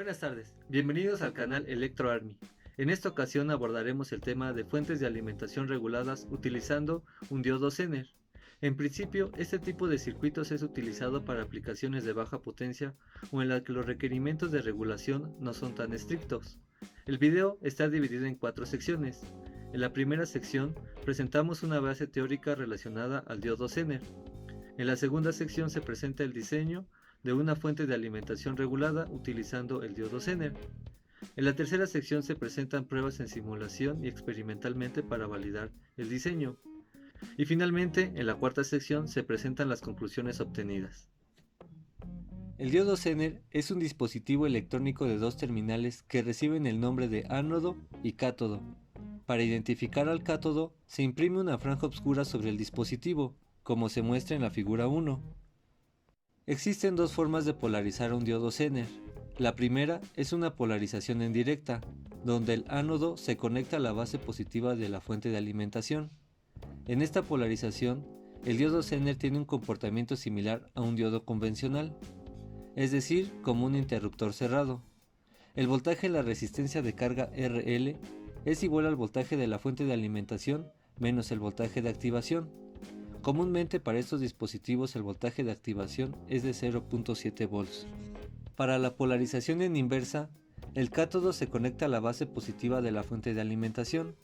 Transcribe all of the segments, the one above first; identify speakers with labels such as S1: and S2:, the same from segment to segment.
S1: Buenas tardes, bienvenidos al canal Electro Army. En esta ocasión abordaremos el tema de fuentes de alimentación reguladas utilizando un diodo Zener. En principio, este tipo de circuitos es utilizado para aplicaciones de baja potencia o en las que los requerimientos de regulación no son tan estrictos. El video está dividido en 4 secciones. En la primera sección presentamos una base teórica relacionada al diodo Zener. En la segunda sección se presenta el diseño de una fuente de alimentación regulada utilizando el diodo Zener. En la tercera sección se presentan pruebas en simulación y experimentalmente para validar el diseño. Y finalmente, en la cuarta sección se presentan las conclusiones obtenidas. El diodo Zener es un dispositivo electrónico de dos terminales que reciben el nombre de ánodo y cátodo. Para identificar al cátodo, se imprime una franja oscura sobre el dispositivo, como se muestra en la figura 1. Existen dos formas de polarizar un diodo Zener. La primera es una polarización en directa, donde el ánodo se conecta a la base positiva de la fuente de alimentación. En esta polarización, el diodo Zener tiene un comportamiento similar a un diodo convencional, es decir, como un interruptor cerrado. El voltaje en la resistencia de carga RL es igual al voltaje de la fuente de alimentación menos el voltaje de activación. Comúnmente para estos dispositivos el voltaje de activación es de 0.7 volts. Para la polarización en inversa, el cátodo se conecta a la base positiva de la fuente de alimentación.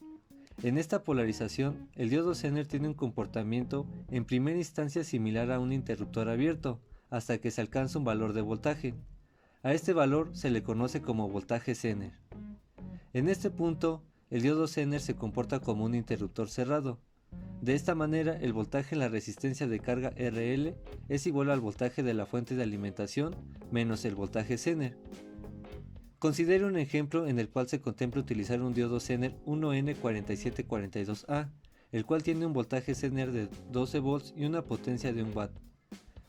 S1: En esta polarización, el diodo Zener tiene un comportamiento en primera instancia similar a un interruptor abierto, hasta que se alcanza un valor de voltaje. A este valor se le conoce como voltaje Zener. En este punto, el diodo Zener se comporta como un interruptor cerrado. De esta manera, el voltaje en la resistencia de carga RL es igual al voltaje de la fuente de alimentación menos el voltaje Zener. Considere un ejemplo en el cual se contempla utilizar un diodo Zener 1N4742A, el cual tiene un voltaje Zener de 12 volts y una potencia de 1 watt.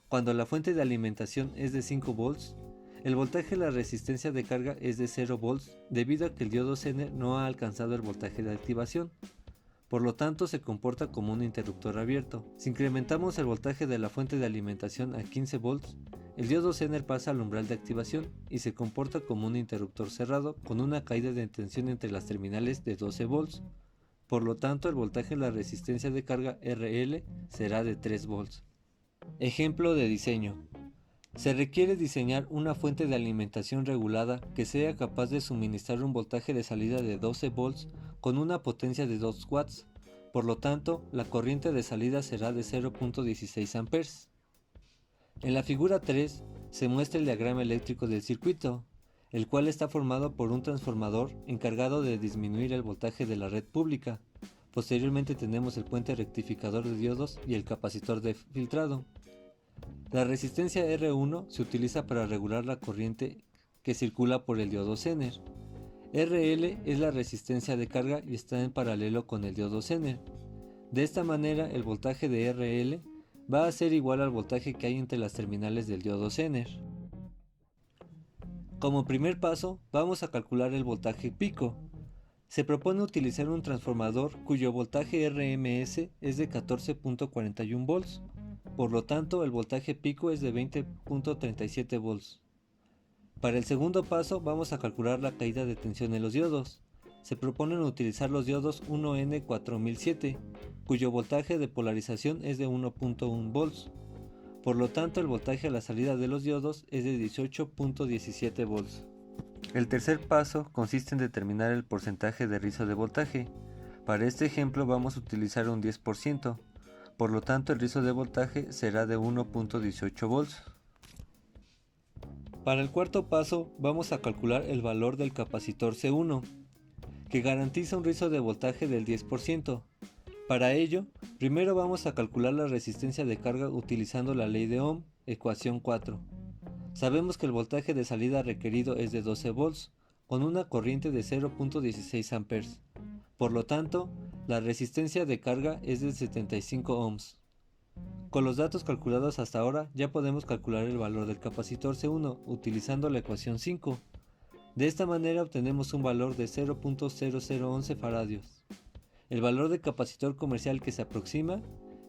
S1: Cuando la fuente de alimentación es de 5 volts, el voltaje de la resistencia de carga es de 0 volts debido a que el diodo Zener no ha alcanzado el voltaje de activación. Por lo tanto, se comporta como un interruptor abierto. Si incrementamos el voltaje de la fuente de alimentación a 15 volts, el diodo Zener pasa al umbral de activación y se comporta como un interruptor cerrado con una caída de tensión entre las terminales de 12 volts. Por lo tanto, el voltaje de la resistencia de carga RL será de 3 volts. Ejemplo de diseño. Se requiere diseñar una fuente de alimentación regulada que sea capaz de suministrar un voltaje de salida de 12 volts con una potencia de 2 watts. Por lo tanto, la corriente de salida será de 0.16 amperes. En la figura 3 se muestra el diagrama eléctrico del circuito, el cual está formado por un transformador encargado de disminuir el voltaje de la red pública. Posteriormente tenemos el puente rectificador de diodos y el capacitor de filtrado. La resistencia R1 se utiliza para regular la corriente que circula por el diodo Zener. RL es la resistencia de carga y está en paralelo con el diodo Zener. De esta manera, el voltaje de RL va a ser igual al voltaje que hay entre las terminales del diodo Zener. Como primer paso, vamos a calcular el voltaje pico. Se propone utilizar un transformador cuyo voltaje RMS es de 14.41 volts. Por lo tanto, el voltaje pico es de 20.37 volts. Para el segundo paso vamos a calcular la caída de tensión en los diodos. Se proponen utilizar los diodos 1N4007, cuyo voltaje de polarización es de 1.1 volts. Por lo tanto, el voltaje a la salida de los diodos es de 18.17 volts. El tercer paso consiste en determinar el porcentaje de rizo de voltaje. Para este ejemplo vamos a utilizar un 10%. Por lo tanto, el rizo de voltaje será de 1.18 volts. Para el cuarto paso, vamos a calcular el valor del capacitor C1, que garantiza un rizo de voltaje del 10%. Para ello, primero vamos a calcular la resistencia de carga utilizando la ley de Ohm, ecuación 4. Sabemos que el voltaje de salida requerido es de 12 volts, con una corriente de 0.16 amperes. Por lo tanto, la resistencia de carga es de 75 ohms. Con los datos calculados hasta ahora ya podemos calcular el valor del capacitor C1 utilizando la ecuación 5. De esta manera obtenemos un valor de 0.0011 faradios. El valor del capacitor comercial que se aproxima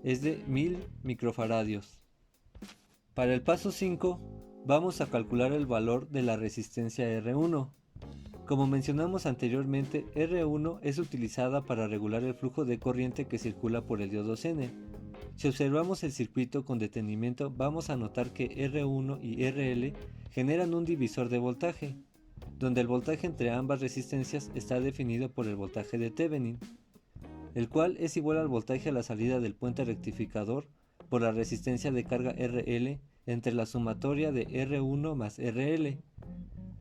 S1: es de 1000 microfaradios. Para el paso 5 vamos a calcular el valor de la resistencia R1. Como mencionamos anteriormente, R1 es utilizada para regular el flujo de corriente que circula por el diodo Zener. Si observamos el circuito con detenimiento, vamos a notar que R1 y RL generan un divisor de voltaje, donde el voltaje entre ambas resistencias está definido por el voltaje de Thevenin, el cual es igual al voltaje a la salida del puente rectificador por la resistencia de carga RL entre la sumatoria de R1 más RL.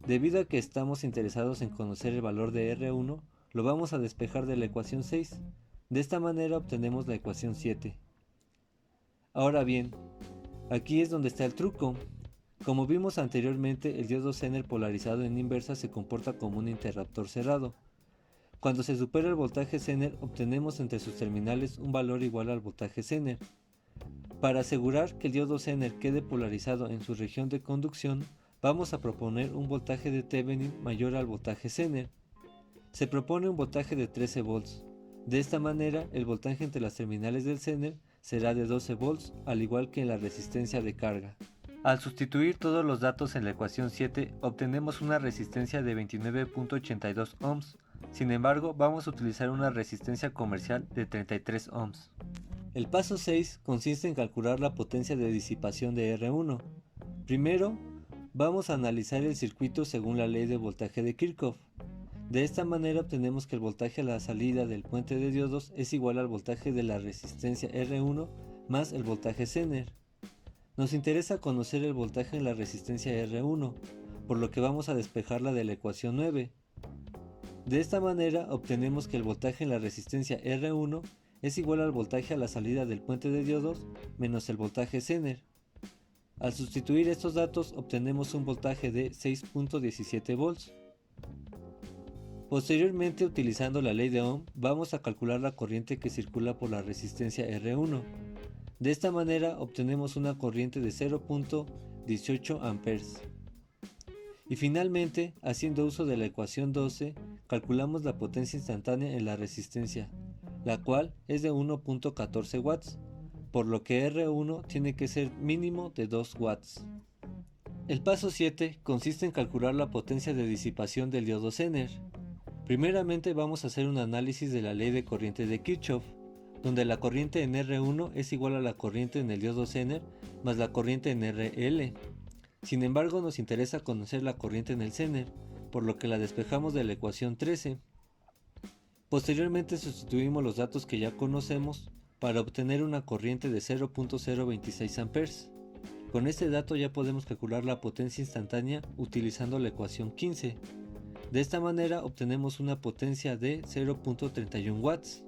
S1: Debido a que estamos interesados en conocer el valor de R1, lo vamos a despejar de la ecuación 6. De esta manera obtenemos la ecuación 7. Ahora bien, aquí es donde está el truco. Como vimos anteriormente, el diodo Zener polarizado en inversa se comporta como un interruptor cerrado. Cuando se supera el voltaje Zener, obtenemos entre sus terminales un valor igual al voltaje Zener. Para asegurar que el diodo Zener quede polarizado en su región de conducción, vamos a proponer un voltaje de Thevenin mayor al voltaje Zener. Se propone un voltaje de 13 volts. De esta manera, el voltaje entre las terminales del Zener será de 12 volts, al igual que en la resistencia de carga. Al sustituir todos los datos en la ecuación 7, obtenemos una resistencia de 29.82 ohms. Sin embargo, vamos a utilizar una resistencia comercial de 33 ohms. El paso 6 consiste en calcular la potencia de disipación de R1. Primero, vamos a analizar el circuito según la ley de voltaje de Kirchhoff. De esta manera obtenemos que el voltaje a la salida del puente de diodos es igual al voltaje de la resistencia R1 más el voltaje Zener. Nos interesa conocer el voltaje en la resistencia R1, por lo que vamos a despejarla de la ecuación 9. De esta manera obtenemos que el voltaje en la resistencia R1 es igual al voltaje a la salida del puente de diodos menos el voltaje Zener. Al sustituir estos datos obtenemos un voltaje de 6.17 volts. Posteriormente, utilizando la ley de Ohm, vamos a calcular la corriente que circula por la resistencia R1. De esta manera obtenemos una corriente de 0.18 amperes. Y finalmente, haciendo uso de la ecuación 12, calculamos la potencia instantánea en la resistencia, la cual es de 1.14 watts, por lo que R1 tiene que ser mínimo de 2 watts. El paso 7 consiste en calcular la potencia de disipación del diodo Zener. Primeramente vamos a hacer un análisis de la ley de corriente de Kirchhoff, donde la corriente en R1 es igual a la corriente en el diodo Zener más la corriente en RL. Sin embargo, nos interesa conocer la corriente en el Zener, por lo que la despejamos de la ecuación 13. Posteriormente sustituimos los datos que ya conocemos para obtener una corriente de 0.026 amperes. Con este dato ya podemos calcular la potencia instantánea utilizando la ecuación 15. De esta manera obtenemos una potencia de 0.31 watts.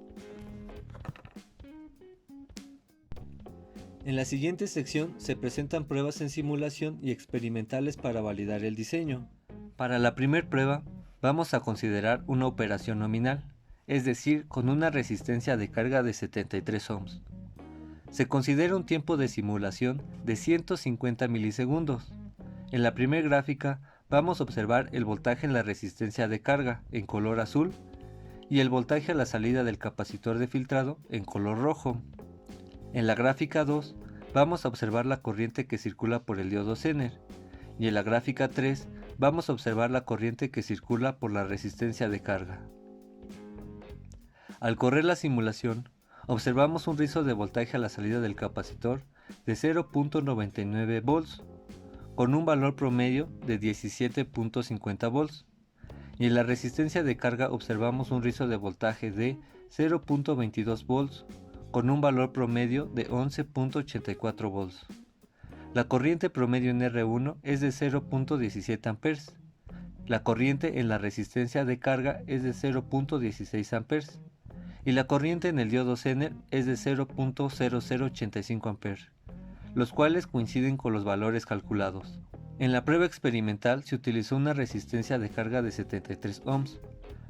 S1: En la siguiente sección se presentan pruebas en simulación y experimentales para validar el diseño. Para la primera prueba vamos a considerar una operación nominal, es decir, con una resistencia de carga de 73 ohms. Se considera un tiempo de simulación de 150 milisegundos. En la primera gráfica vamos a observar el voltaje en la resistencia de carga en color azul y el voltaje a la salida del capacitor de filtrado en color rojo. En la gráfica 2 vamos a observar la corriente que circula por el diodo Zener y en la gráfica 3 vamos a observar la corriente que circula por la resistencia de carga. Al correr la simulación, observamos un rizo de voltaje a la salida del capacitor de 0.99 volts con un valor promedio de 17.50 volts y en la resistencia de carga observamos un rizo de voltaje de 0.22 volts con un valor promedio de 11.84 volts. La corriente promedio en R1 es de 0.17 amperes. La corriente en la resistencia de carga es de 0.16 amperes y la corriente en el diodo Zener es de 0.0085 amperes, los cuales coinciden con los valores calculados. En la prueba experimental se utilizó una resistencia de carga de 73 ohms,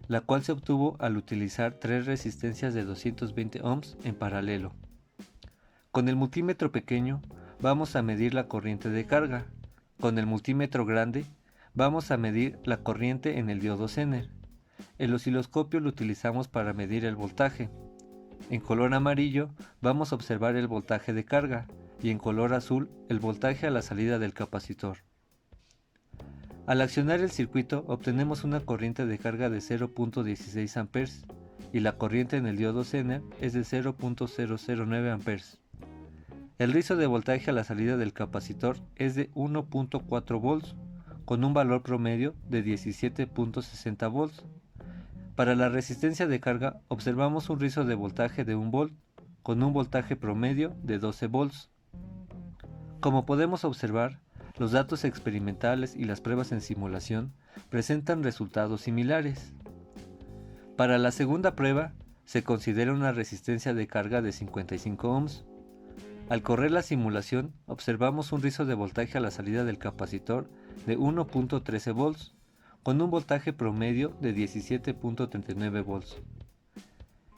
S1: la cual se obtuvo al utilizar tres resistencias de 220 ohms en paralelo. Con el multímetro pequeño vamos a medir la corriente de carga. Con el multímetro grande vamos a medir la corriente en el diodo Zener. El osciloscopio lo utilizamos para medir el voltaje. En color amarillo vamos a observar el voltaje de carga y en color azul el voltaje a la salida del capacitor. Al accionar el circuito obtenemos una corriente de carga de 0.16 A y la corriente en el diodo Zener es de 0.009 A. El rizo de voltaje a la salida del capacitor es de 1.4 volts con un valor promedio de 17.60 volts. Para la resistencia de carga observamos un rizo de voltaje de 1 volt con un voltaje promedio de 12 volts. Como podemos observar, los datos experimentales y las pruebas en simulación presentan resultados similares. Para la segunda prueba, se considera una resistencia de carga de 55 ohms. Al correr la simulación, observamos un rizo de voltaje a la salida del capacitor de 1.13 volts, con un voltaje promedio de 17.39 volts.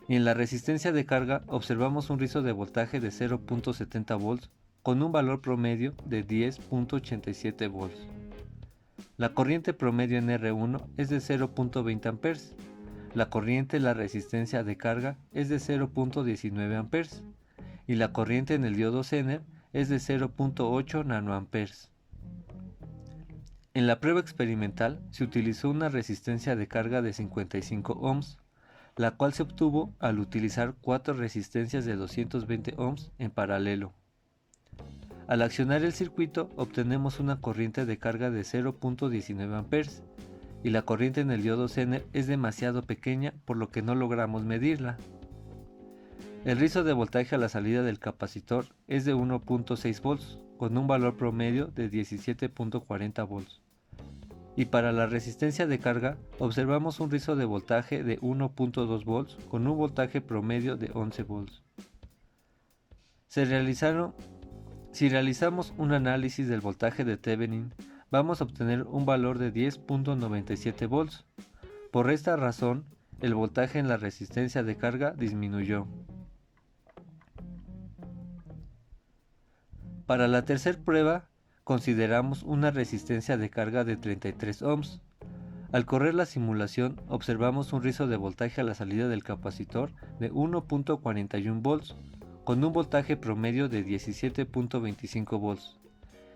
S1: Y en la resistencia de carga observamos un rizo de voltaje de 0.70 volts, con un valor promedio de 10.87 volts. La corriente promedio en R1 es de 0.20 amperes. La corriente en la resistencia de carga es de 0.19 amperes y la corriente en el diodo Zener es de 0.8 nanoamperes. En la prueba experimental se utilizó una resistencia de carga de 55 ohms, la cual se obtuvo al utilizar 4 resistencias de 220 ohms en paralelo. Al accionar el circuito obtenemos una corriente de carga de 0.19 amperes y la corriente en el diodo Zener es demasiado pequeña por lo que no logramos medirla. El rizo de voltaje a la salida del capacitor es de 1.6 volts con un valor promedio de 17.40 volts. Y para la resistencia de carga observamos un rizo de voltaje de 1.2 volts con un voltaje promedio de 11 volts. Si realizamos un análisis del voltaje de Thevenin, vamos a obtener un valor de 10.97 volts. Por esta razón, el voltaje en la resistencia de carga disminuyó. Para la tercera prueba, consideramos una resistencia de carga de 33 ohms. Al correr la simulación, observamos un rizo de voltaje a la salida del capacitor de 1.41 volts, con un voltaje promedio de 17.25 volts.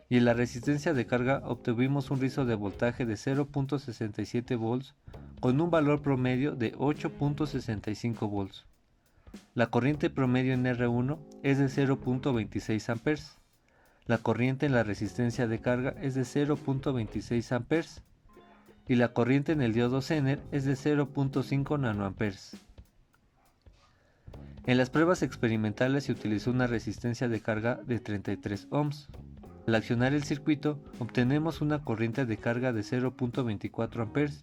S1: Y en la resistencia de carga obtuvimos un rizo de voltaje de 0.67 volts, con un valor promedio de 8.65 volts. La corriente promedio en R1 es de 0.26 amperes. La corriente en la resistencia de carga es de 0.26 amperes y la corriente en el diodo Zener es de 0.5 nanoamperes. En las pruebas experimentales se utilizó una resistencia de carga de 33 ohms. Al accionar el circuito obtenemos una corriente de carga de 0.24 amperes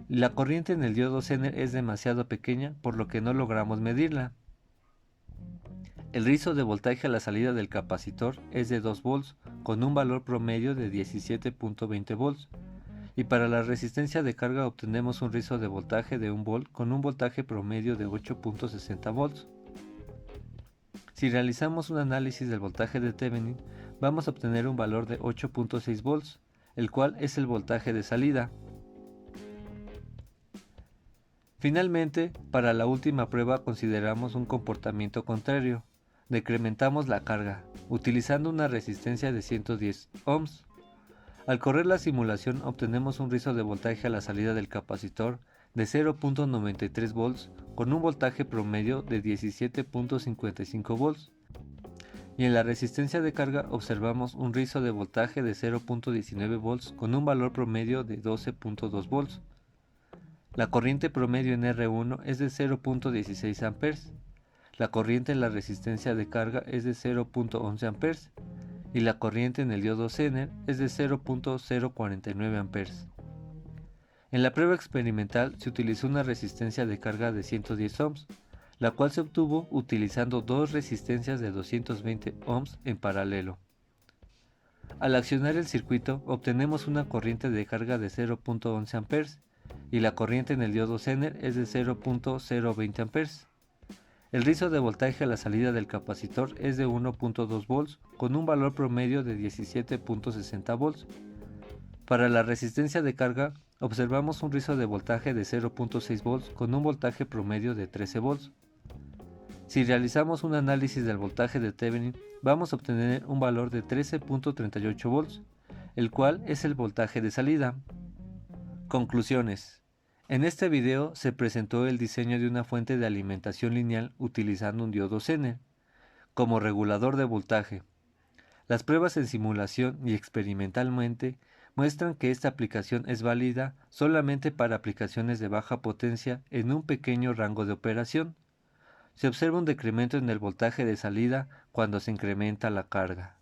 S1: y la corriente en el diodo Zener es demasiado pequeña por lo que no logramos medirla. El rizo de voltaje a la salida del capacitor es de 2 volts con un valor promedio de 17.20 volts y para la resistencia de carga obtenemos un rizo de voltaje de 1 volt con un voltaje promedio de 8.60 volts. Si realizamos un análisis del voltaje de Thevenin, vamos a obtener un valor de 8.6 volts, el cual es el voltaje de salida. Finalmente, para la última prueba consideramos un comportamiento contrario. Decrementamos la carga, utilizando una resistencia de 110 ohms. Al correr la simulación obtenemos un rizo de voltaje a la salida del capacitor de 0.93 volts con un voltaje promedio de 17.55 volts. Y en la resistencia de carga observamos un rizo de voltaje de 0.19 volts con un valor promedio de 12.2 volts. La corriente promedio en R1 es de 0.16 amperes. La corriente en la resistencia de carga es de 0.11 amperes y la corriente en el diodo Zener es de 0.049 amperes. En la prueba experimental se utilizó una resistencia de carga de 110 ohms, la cual se obtuvo utilizando dos resistencias de 220 ohms en paralelo. Al accionar el circuito obtenemos una corriente de carga de 0.11 amperes y la corriente en el diodo Zener es de 0.020 amperes. El rizo de voltaje a la salida del capacitor es de 1.2 volts con un valor promedio de 17.60 volts. Para la resistencia de carga observamos un rizo de voltaje de 0.6 volts con un voltaje promedio de 13 volts. Si realizamos un análisis del voltaje de Thevenin, vamos a obtener un valor de 13.38 volts, el cual es el voltaje de salida. Conclusiones. En este video se presentó el diseño de una fuente de alimentación lineal utilizando un diodo Zener como regulador de voltaje. Las pruebas en simulación y experimentalmente muestran que esta aplicación es válida solamente para aplicaciones de baja potencia en un pequeño rango de operación. Se observa un decremento en el voltaje de salida cuando se incrementa la carga.